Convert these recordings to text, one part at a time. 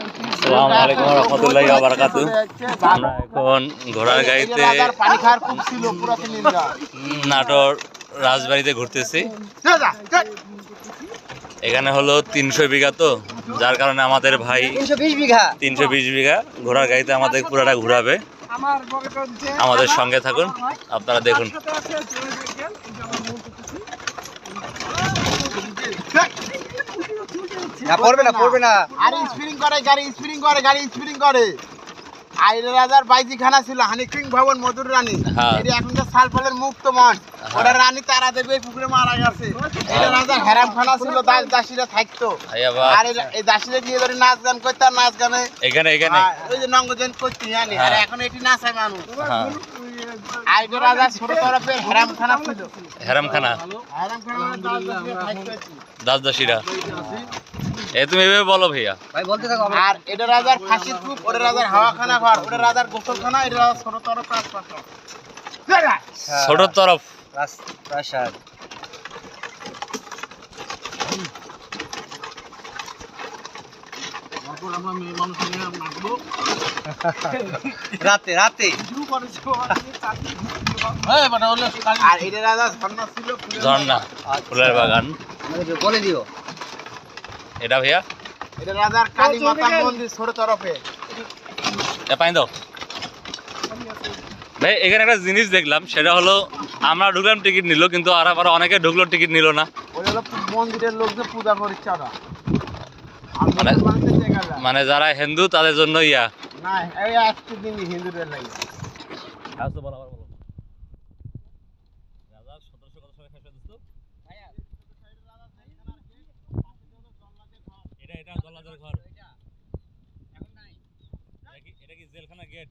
আসসালামু আলাইকুম ওয়া রাহমাতুল্লাহি ওয়া বারাকাতুহু। আমরা এখন ঘোড়ার গাড়িতে নাটোর রাজবাড়িতে ঘুরতেছি। এখানে হলো 300 বিঘা, তো যার কারণে আমাদের ভাই 320 বিঘা ঘোড়ার গাড়িতে আমাদের পুরাটা ঘুরাবে। আমাদের সঙ্গে থাকুন, আপনারা দেখুন। পড়বে না আরে স্পিরিং করে গাড়ি স্পিরিং করে আইরে রাজার বাইজিখানা ছিল হানিকিং ভবন মধুর রানী। এটা এখনকার সালফলের মুক্ত মঠ। ওরা রানী তারা দেবে পুকুরে মারা গেছে। এটা রাজার হেরামখানা ছিল, দাসীরা থাকতো। আর এই দাসীরা গিয়ে ধরে নাচ গান করতো, আর নাচ গানে এখানে ওই যে নঙ্গজন করতে জানি। আর এখন এটি নাচায় মানুষ। আইরে রাজার ছোট তরফের হেরামখানা ছিল। হেরামখানা দাসদাসীরা। তুমি এভাবে বলো ভাইয়া। আর এটা রাজার ফাঁসির কূপ, ওটা রাজার হাওয়াখানা ঘর, ওটা রাজার গোসলখানা, এটা রাজার ছোট তরফ রাজপ্রাসাদ। ছোট তরফ প্রাসাদ। রাতে আর এটা রাজার ঝর্ণা ছিল, ঝর্ণা ফুলের বাগান। বলে দিও এটা ভাইয়া, এটা রাজার কালী মাতার মন্দির ছোট তরফে। পানি দাও ভাই। এখানে একটা জিনিস দেখলাম, সেটা হলো আমরা ঢুকলাম, টিকিট নিল, কিন্তু আর আবার অনেকে ঢুকলো, টিকিট নিল না। ওই হলো মন্দিরের লোকদের পূজা করছে ওরা। মানে যারা হিন্দু তাদের জন্য ইয়া না, এই আজকে দিন হিন্দুদের লাগে। জেলখানা গেট।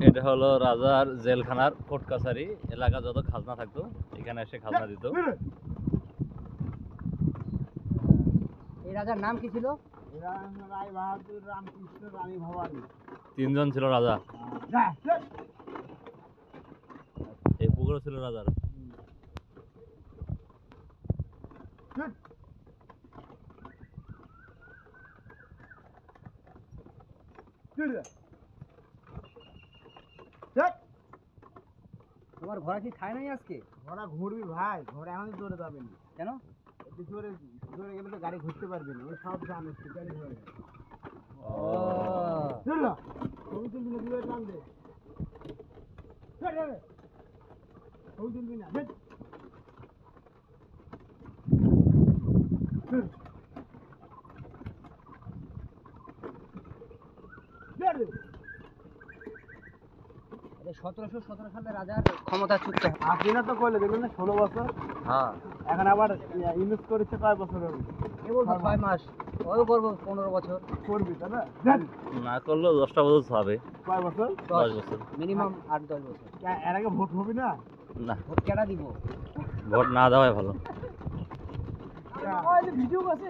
এটা হলো রাজার জেলখানার কোর্ট কাছারি। এলাকা যত খাজনা থাকতো এখানে এসে খাজনা দিত। এই রাজার নাম কি ছিল? রায় বাহাদুর, রামকৃষ্ণ, রানী ভবানী, 3 জন ছিল রাজা। এই পুকুরও ছিল রাজার। তোমার ঘোড়া কি খায় নাই আজকে? ঘোড়া ঘুরবি ভাই, ঘোড়া এখন জোরে যাবে না। কেন? জোরে গেলে তো গাড়ি ঘুরতে পারবি না। ওই সব জানে গাড়ি হয়ে গেছে। ছবি তুলবি না, তুই টান দে। ছবি তুলবি না। এটা 1717 সালে রাজার ক্ষমতা চুক্ত। আপনি না তো কইলে দেখলেন না 16 বছর। হ্যাঁ, এখন আবার ইউজ করেছে কয় বছর হবে? এই বলতো 6 মাস। ওই করব 15 বছর করবি তাই না? না করলেও 10টা বছর হবে। কয় বছর? 10 বছর মিনিমাম 8-10 বছর। এর আগে ভোট হবে না? না, ভোট কেডা দিব? ভোট না দেওয়াই ভালো। ভিডিও আছে